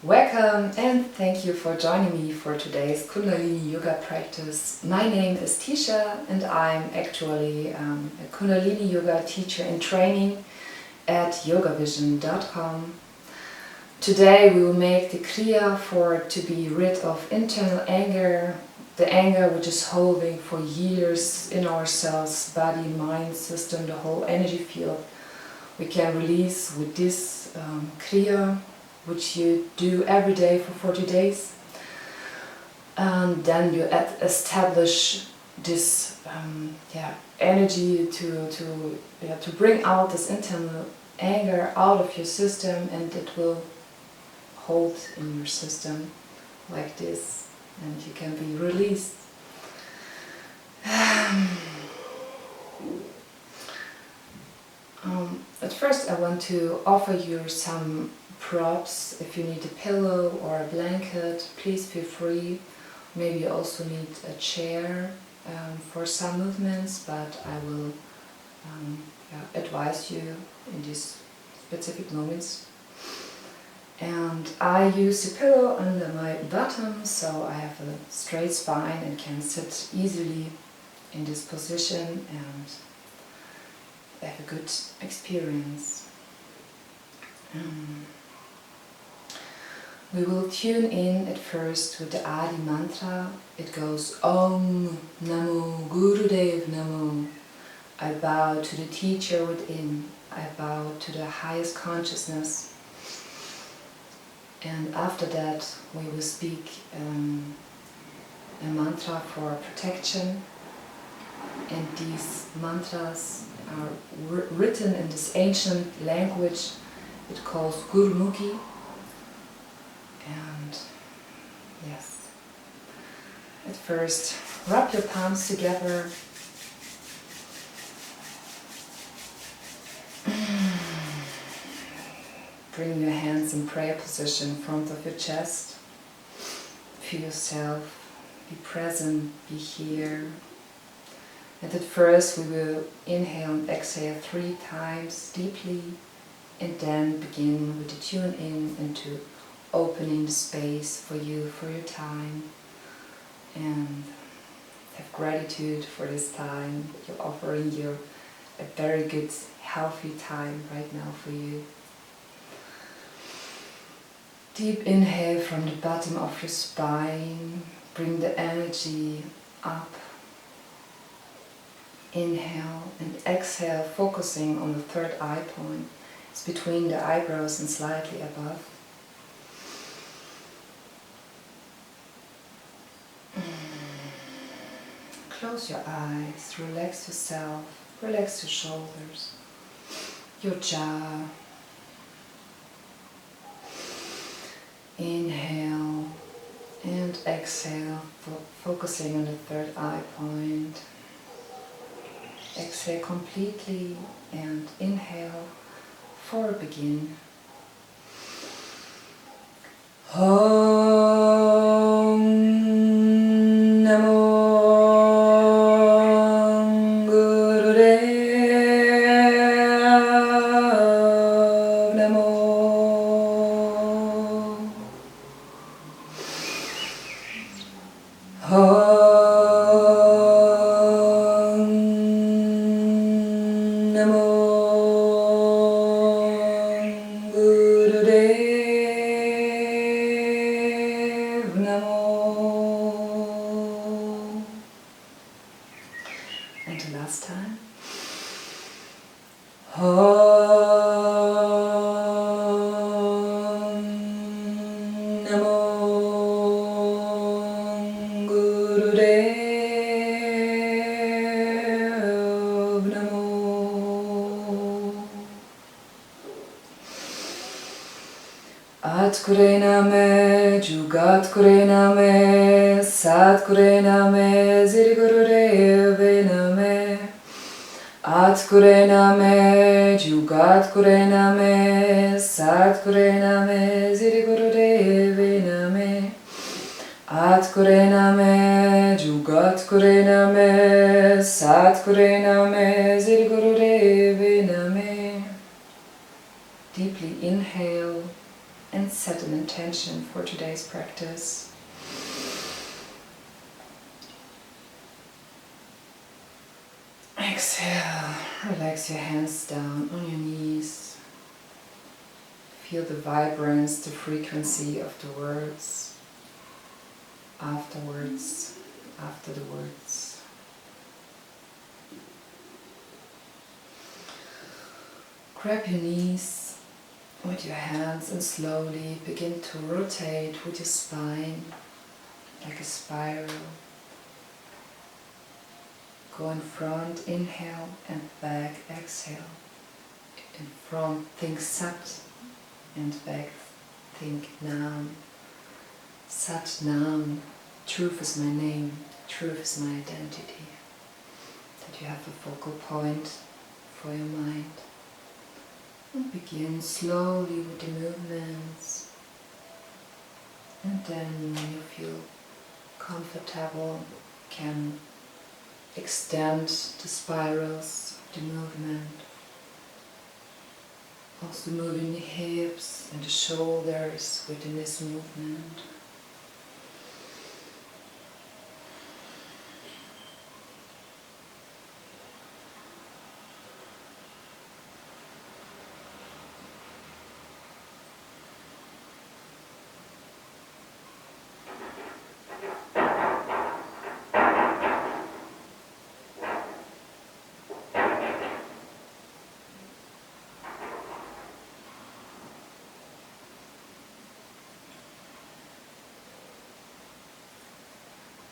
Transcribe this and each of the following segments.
Welcome and thank you for joining me for today's Kundalini Yoga practice. My name is Tisha and I'm actually a Kundalini Yoga teacher in training at YogiBhajan.com. Today we will make the Kriya to be rid of internal anger, the anger which is holding for years in ourselves, body, mind, system, the whole energy field. We can release with this Kriya, which you do every day for 40 days. And then you establish this energy to bring out this internal anger out of your system, and it will hold in your system like this, and you can be released. At first I want to offer you some props. If you need a pillow or a blanket, please feel free. Maybe you also need a chair for some movements, but I will advise you in these specific moments. And I use a pillow under my bottom, so I have a straight spine and can sit easily in this position and have a good experience. We will tune in at first with the Adi mantra. It goes Om Namo Gurudev Namo. I bow to the teacher within. I bow to the highest consciousness. And after that we will speak a mantra for protection. And these mantras are written in this ancient language. It calls Gurmukhi. And yes, at first rub your palms together. Bring your hands in prayer position in front of your chest. Feel yourself, be present, be here. And at first we will inhale and exhale 3 times deeply, and then begin with the tune in into opening the space for you, for your time, and have gratitude for this time. You're offering you a very good, healthy time right now for you. Deep inhale from the bottom of your spine. Bring the energy up. Inhale and exhale, focusing on the 3rd eye point. It's between the eyebrows and slightly above. Close your eyes, relax yourself, relax your shoulders, your jaw. Inhale and exhale, focusing on the 3rd eye point. Exhale completely and inhale for a begin. Om Namo Gurudev Namo. And the last time. Om Namo Gurudev Namo. Atkure name, Jugat kure name, Sat kure name, Ziri Gurudev name. Atkure name, Jugat kure name, Sat kure name, Ziri Gurudev name. Atkure name, Jugat kure name, Sat kure name, Ziri Gurudev name. Deeply simply inhale and set an intention for today's practice. Exhale, relax your hands down on your knees. Feel the vibrance, the frequency of the words, afterwards, after the words. Grab your knees with your hands and slowly begin to rotate with your spine like a spiral. Go in front, inhale, and back, exhale. In front, think Sat, and back, think Nam. Sat Nam, truth is my name, truth is my identity. That you have a focal point for your mind. And begin slowly with the movements. And then when you feel comfortable, can extend the spirals of the movement. Also moving the hips and the shoulders within this movement.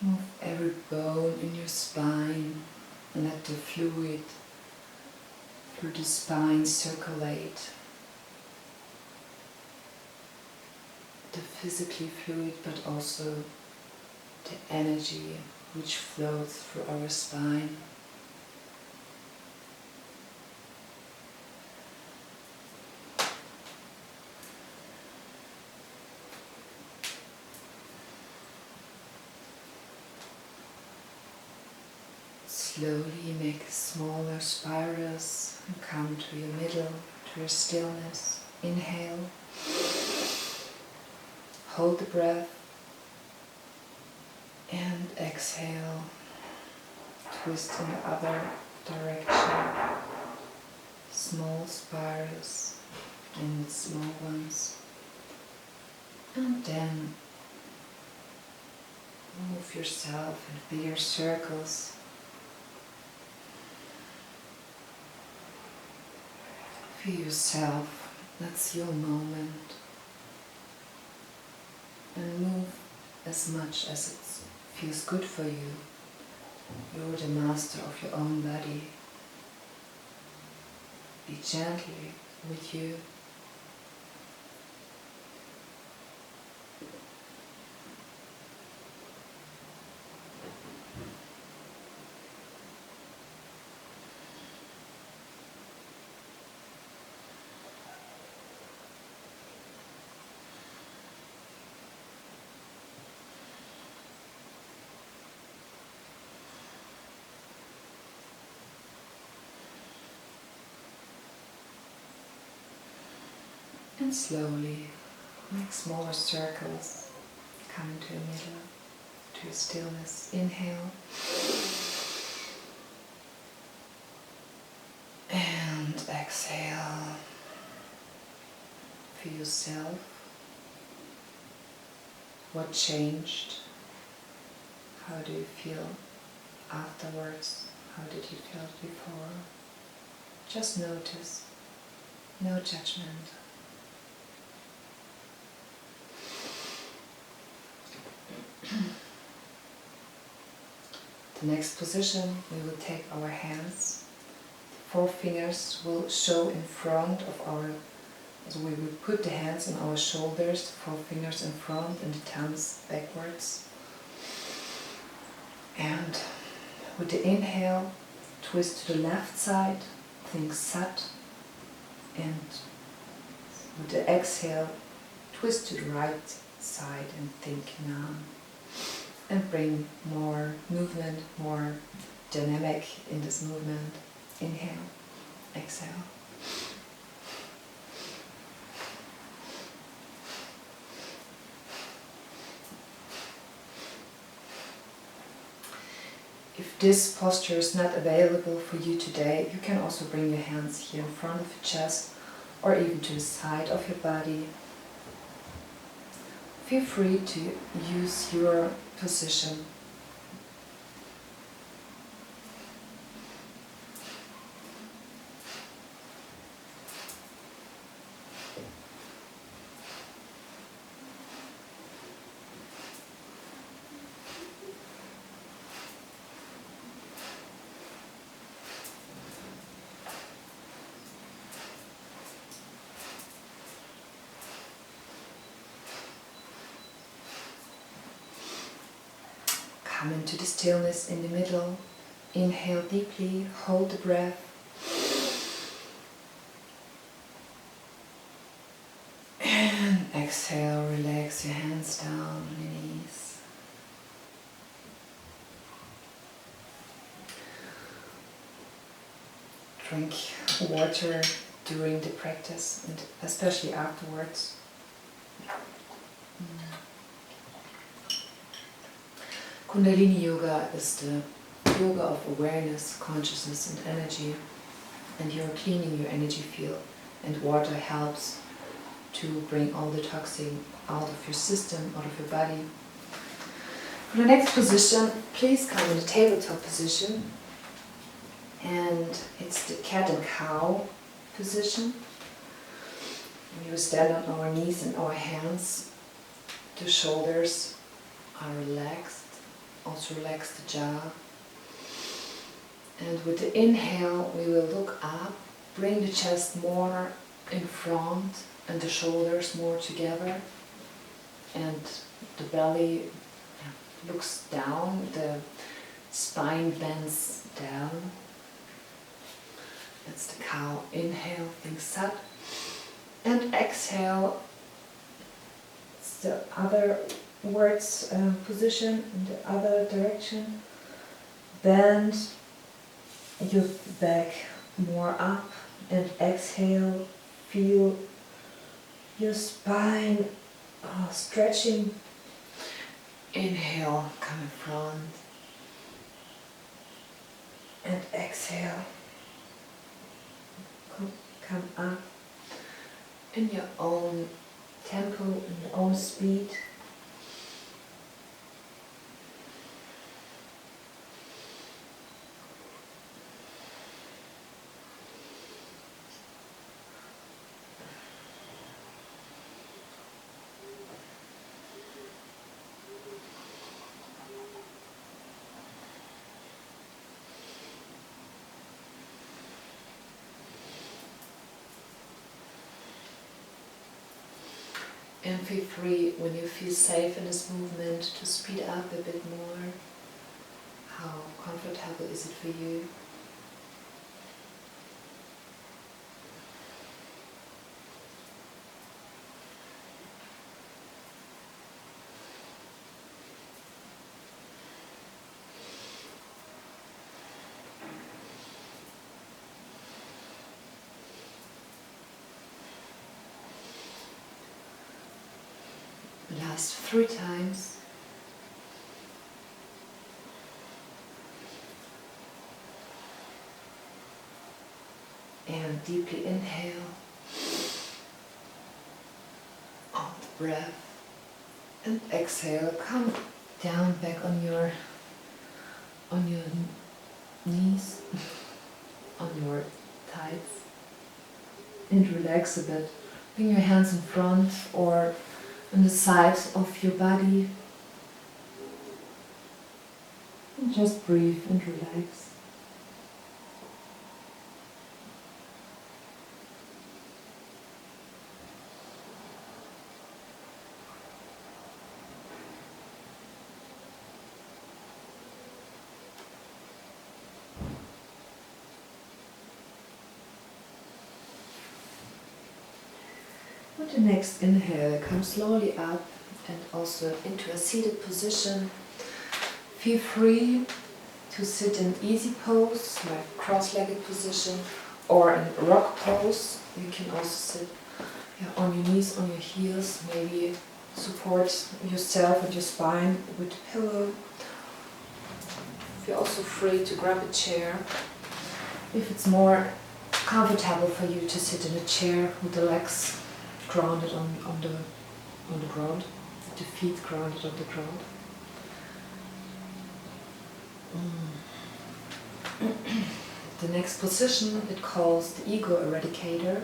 Move every bone in your spine and let the fluid through the spine circulate. The physically fluid, but also the energy which flows through our spine. Slowly make smaller spirals and come to your middle, to your stillness. Inhale. Hold the breath. And exhale. Twist in the other direction. Small spirals and small ones. And then move yourself in bigger circles. Feel yourself, that's your moment. And move as much as it feels good for you. You're the master of your own body. Be gently with you. And slowly make smaller circles, come to a middle, to a stillness. Inhale. And exhale. Feel yourself. What changed? How do you feel afterwards? How did you feel before? Just notice. No judgment. The next position, we will take our hands. The 4 fingers will show in front of our, so we will put the hands on our shoulders, the 4 fingers in front and the thumbs backwards. And with the inhale, twist to the left side, think Sat. And with the exhale, twist to the right side and think Nam. And bring more movement, more dynamic in this movement. Inhale, exhale. if this posture is not available for you today, you can also bring your hands here in front of your chest or even to the side of your body. Feel free to use your position. Come into the stillness in the middle. Inhale deeply, hold the breath. And exhale, relax your hands down on your knees. Drink water during the practice and especially afterwards. Kundalini Yoga is the yoga of awareness, consciousness and energy, and you're cleaning your energy field, and water helps to bring all the toxin out of your system, out of your body. For the next position, please come in the tabletop position, and it's the cat and cow position. We will stand on our knees and our hands. The shoulders are relaxed. Also relax the jaw. And with the inhale, we will look up, bring the chest more in front and the shoulders more together. And the belly looks down, the spine bends down. That's the cow. Inhale, things up. And exhale, it's the other words position in the other direction. Bend your back more up and exhale. Feel your spine stretching. Inhale, come in front. And exhale. Come up in your own tempo, in your own speed. And feel free, when you feel safe in this movement, to speed up a bit more. How comfortable is it for you? Last 3 times. And deeply inhale. Out the breath. And exhale. Come down back on your knees, on your thighs. And relax a bit. Bring your hands in front or on the sides of your body. And just breathe and relax. With the next inhale, come slowly up and also into a seated position. Feel free to sit in easy pose, like cross-legged position, or in rock pose. You can also sit on your knees, on your heels, maybe support yourself and your spine with a pillow. feel also free to grab a chair. If it's more comfortable for you to sit in a chair with the legs grounded on the ground, the feet grounded on the ground. The next position it calls the ego eradicator.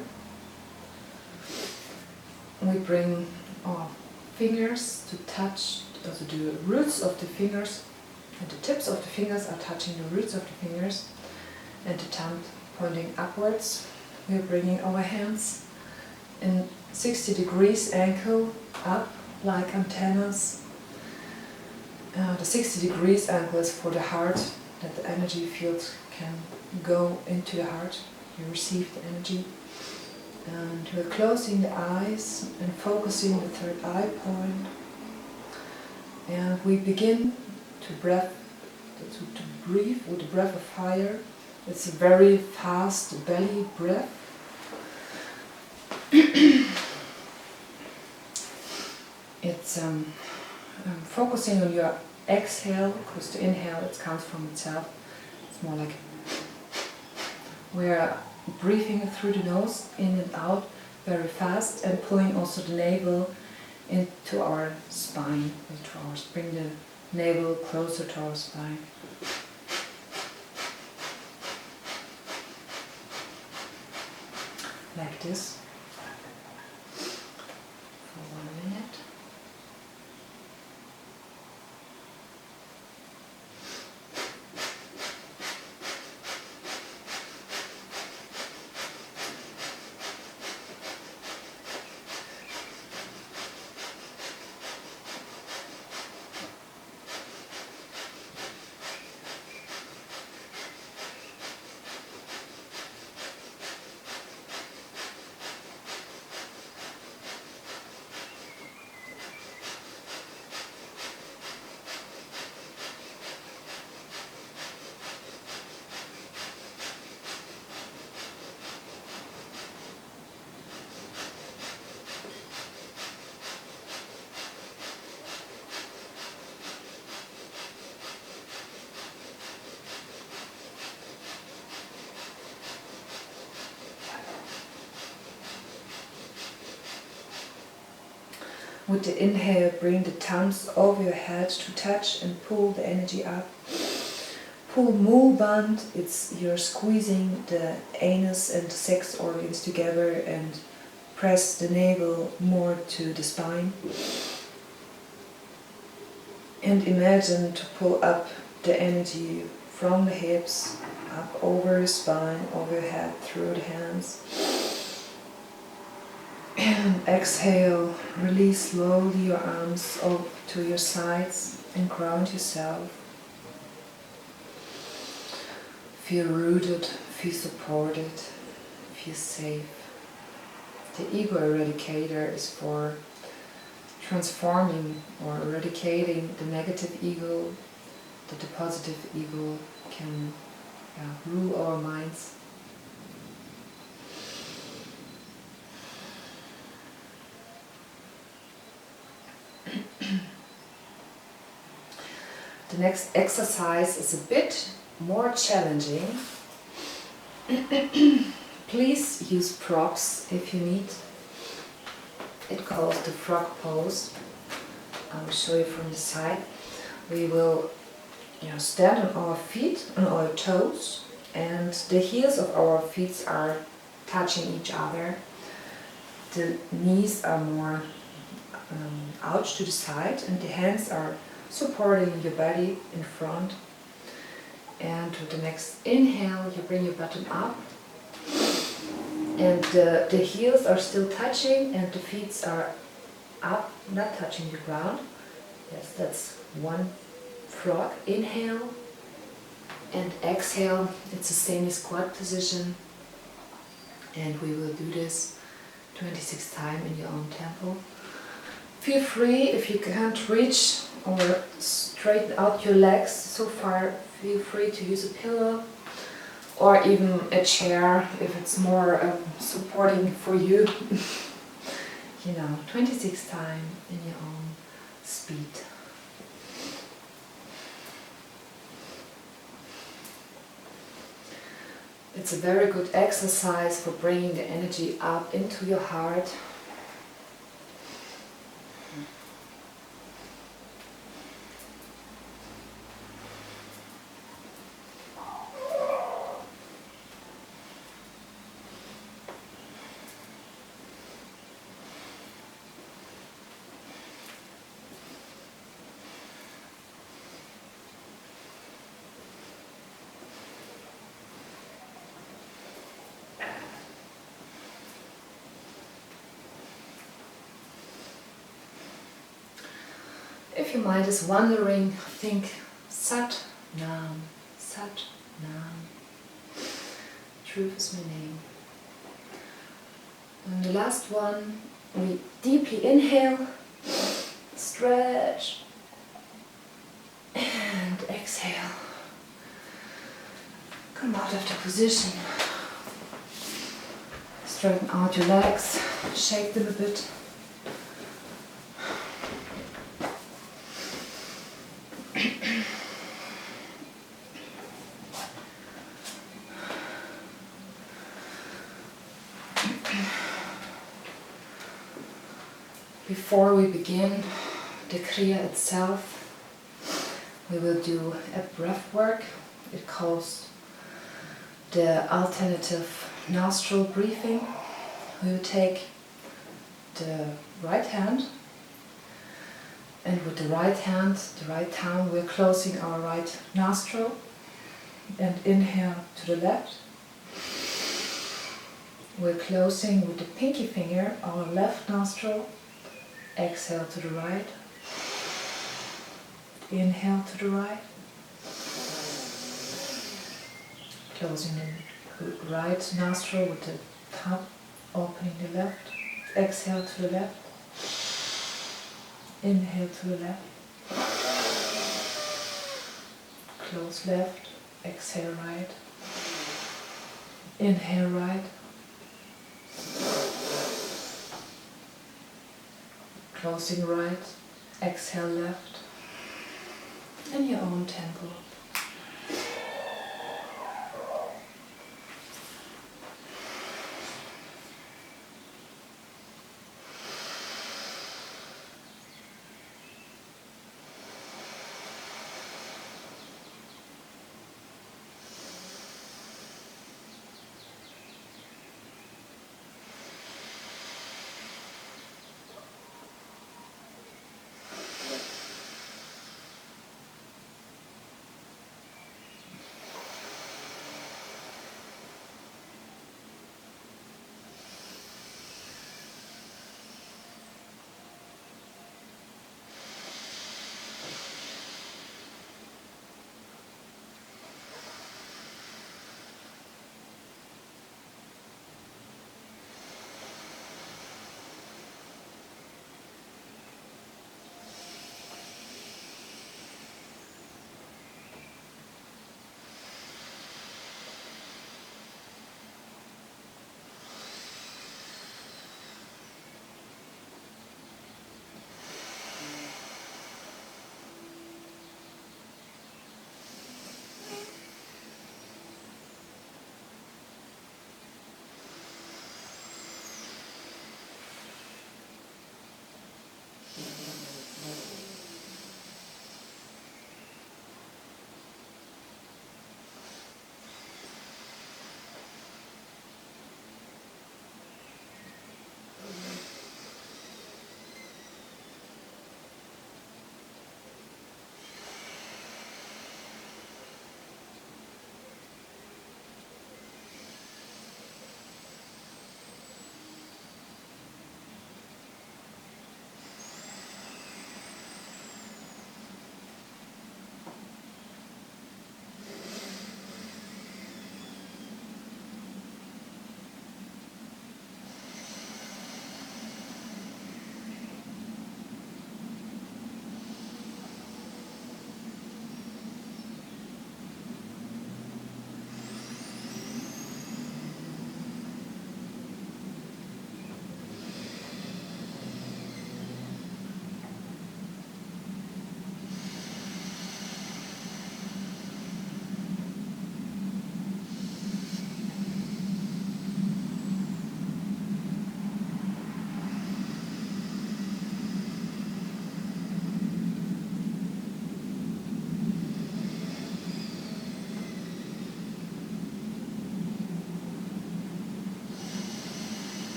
We bring our fingers to touch, also the roots of the fingers, and the tips of the fingers are touching the roots of the fingers, and the thumb pointing upwards. We are bringing our hands in 60 degrees angle up like antennas. The 60 degrees angle is for the heart, that the energy field can go into the heart. You receive the energy. And we're closing the eyes and focusing the third eye point. And we begin to breathe with the breath of fire. It's a very fast belly breath. It's focusing on your exhale, because the inhale it comes from itself. It's more like we're breathing through the nose, in and out, very fast, and pulling also the navel into our spine. Bring the navel closer to our spine. Like this. For 1 minute. With the inhale, bring the thumbs over your head to touch and pull the energy up. Pull mole band, you're squeezing the anus and the sex organs together and press the navel more to the spine. And imagine to pull up the energy from the hips, up over your spine, over your head, through the hands. And exhale, release slowly your arms up to your sides and ground yourself. Feel rooted, feel supported, feel safe. The ego eradicator is for transforming or eradicating the negative ego, that the positive ego can rule our minds. The next exercise is a bit more challenging. Please use props if you need. It calls the frog pose. I will show you from the side. We will stand on our feet, on our toes, and the heels of our feet are touching each other. The knees are more out to the side, and the hands are supporting your body in front. And with the next inhale, you bring your bottom up, and the heels are still touching, and the feet are up, not touching the ground. Yes, that's one frog. Inhale and exhale. It's a semi-squat position, and we will do this 26 times in your own tempo. Feel free, if you can't reach or straighten out your legs so far, feel free to use a pillow or even a chair if it's more supporting for you. 26 times in your own speed. It's a very good exercise for bringing the energy up into your heart. If your mind is wandering, think Sat Nam, Sat Nam. Truth is my name. And the last one, we deeply inhale, stretch, and exhale. Come out of the position. Straighten out your legs, shake them a bit. Before we begin the Kriya itself, we will do a breath work. It calls the alternative nostril breathing. We will take the right hand, and with the right hand, the right thumb, we're closing our right nostril and inhale to the left. We're closing with the pinky finger our left nostril. Exhale to the right. Inhale to the right. Closing the right nostril with the thumb, opening the left. Exhale to the left. Inhale to the left. Close left. Exhale right. Inhale right. Closing right, exhale left, in your own tempo.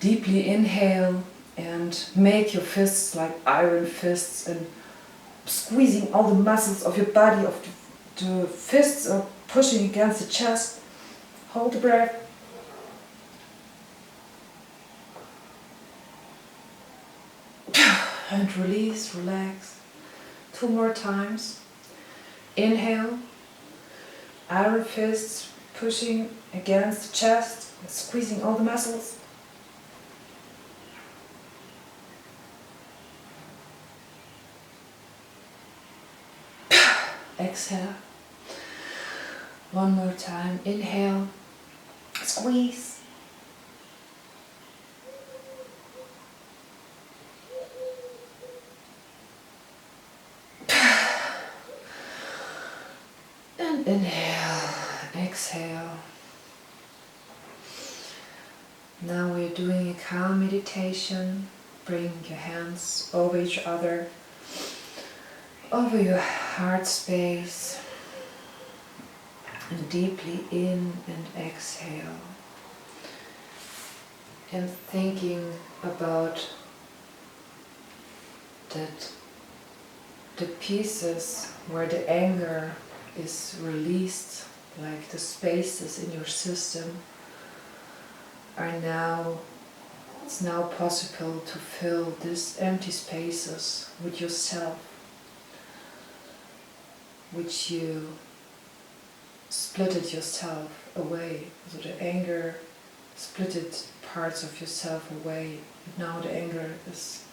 Deeply inhale and make your fists like iron fists and squeezing all the muscles of your body, of the fists are pushing against the chest. Hold the breath. And release, relax. 2 more times. Inhale, iron fists pushing against the chest, squeezing all the muscles. Exhale. One more time. Inhale. Squeeze. And inhale. Exhale. Now we're doing a calm meditation. Bring your hands over each other, over your heart space, and deeply in and exhale. And thinking about that the pieces where the anger is released, like the spaces in your system, it's now possible to fill these empty spaces with yourself, which you splitted yourself away. So the anger splitted parts of yourself away. And now the anger is,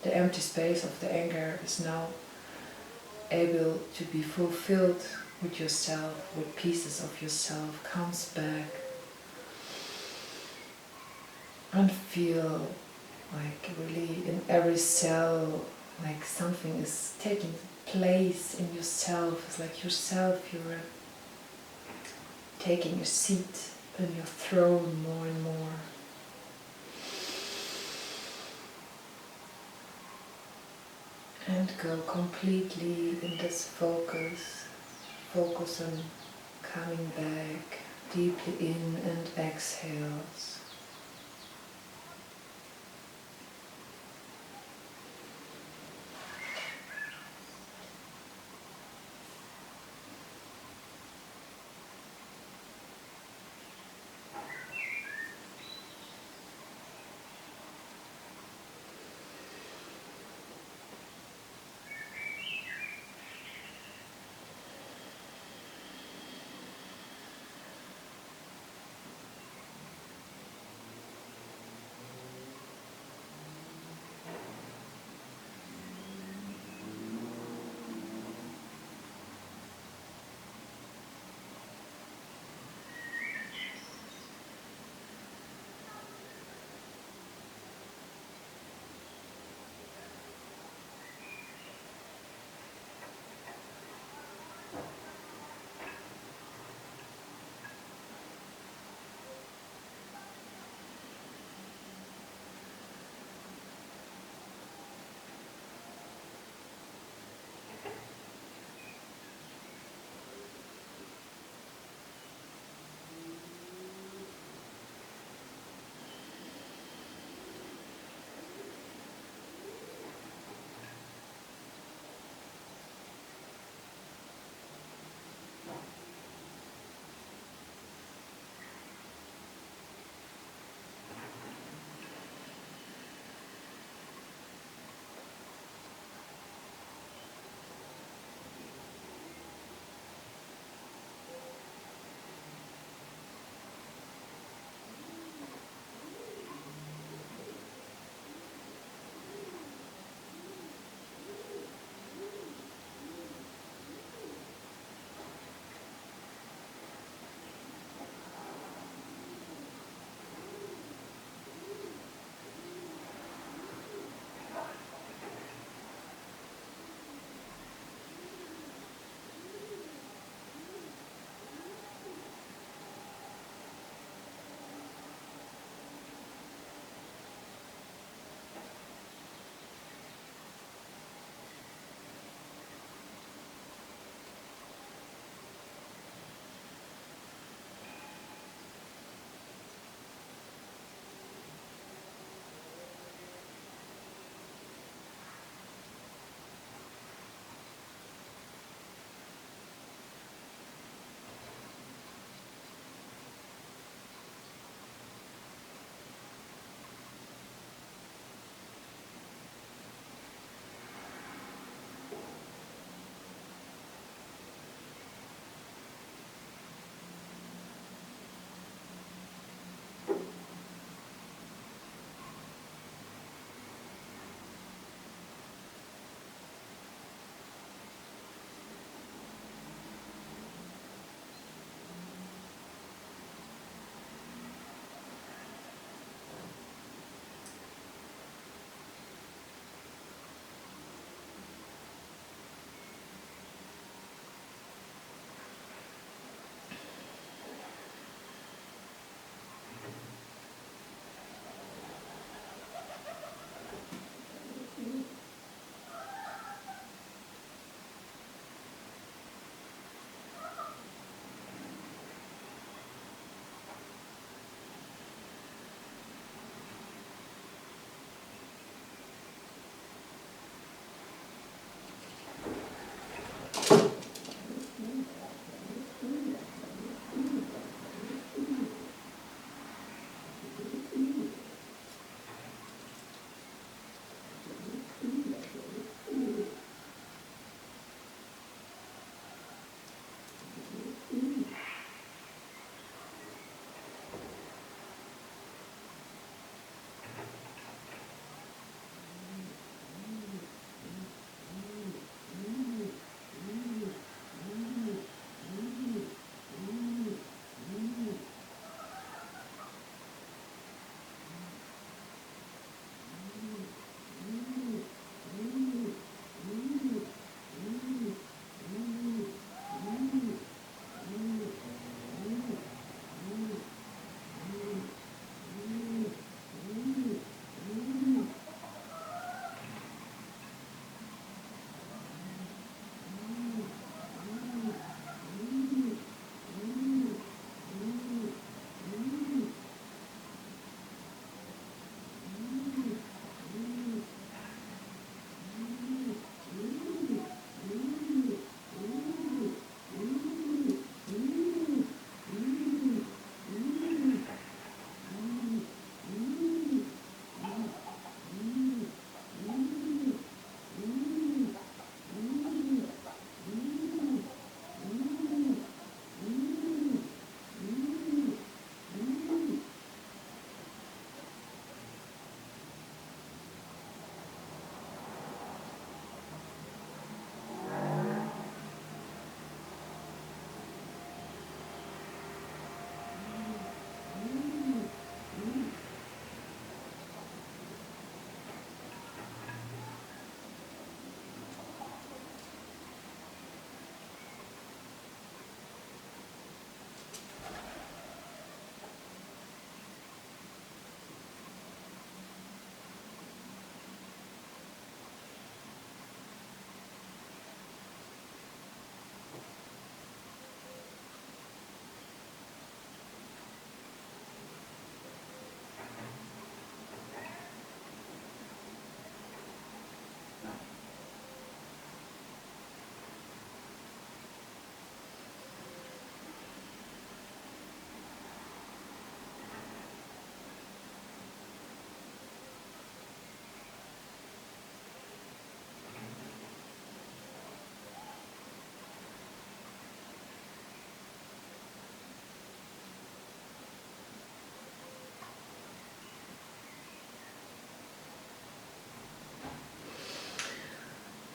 the empty space of the anger is now able to be fulfilled with yourself, with pieces of yourself, comes back. And feel like really in every cell, like something is taking place in yourself. It's like yourself, you're taking a seat in your throne more and more. And go completely in this focus. Focus on coming back deeply in and exhales.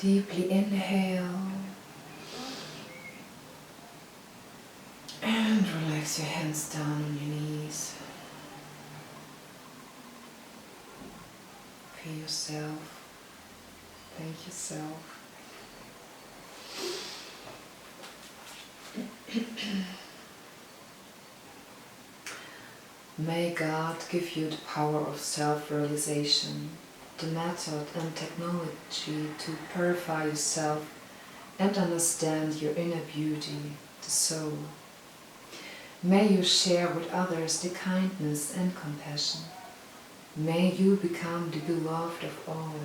Deeply inhale and relax your hands down on your knees. Feel yourself. Thank yourself. May God give you the power of self-realization, the method and technology to purify yourself and understand your inner beauty, the soul. May you share with others the kindness and compassion. May you become the beloved of all.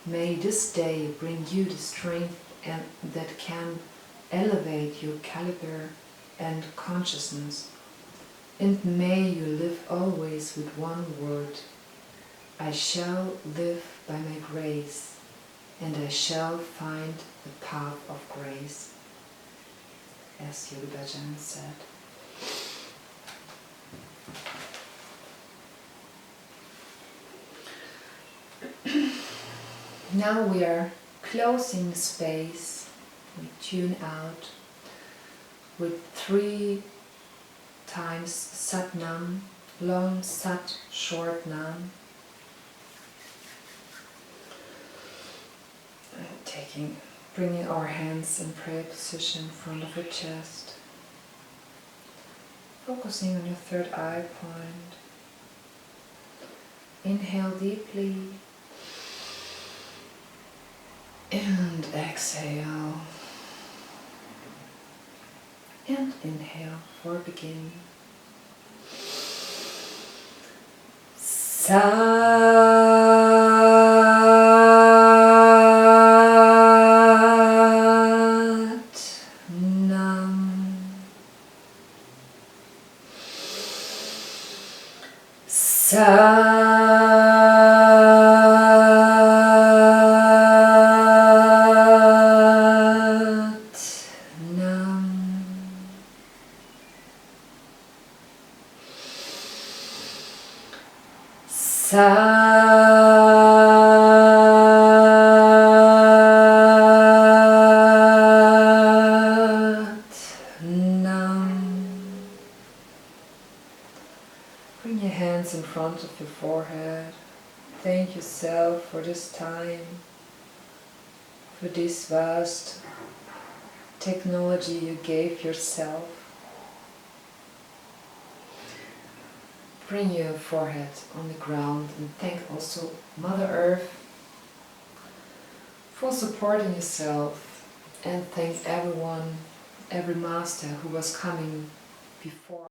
May this day bring you the strength that can elevate your caliber and consciousness. And may you live always with one word: I shall live by my grace, and I shall find the path of grace, as Yogi Bhajan said. Now we are closing the space. We tune out with 3 times Sat Nam, long Sat, short Nam. Bringing our hands in prayer position in front of your chest. Focusing on your third eye point. Inhale deeply. And exhale. And inhale for begin. Bring your hands in front of your forehead. Thank yourself for this time, for this vast technology you gave yourself. Bring your forehead on the ground and thank also Mother Earth for supporting yourself, and thank everyone, every master who was coming before.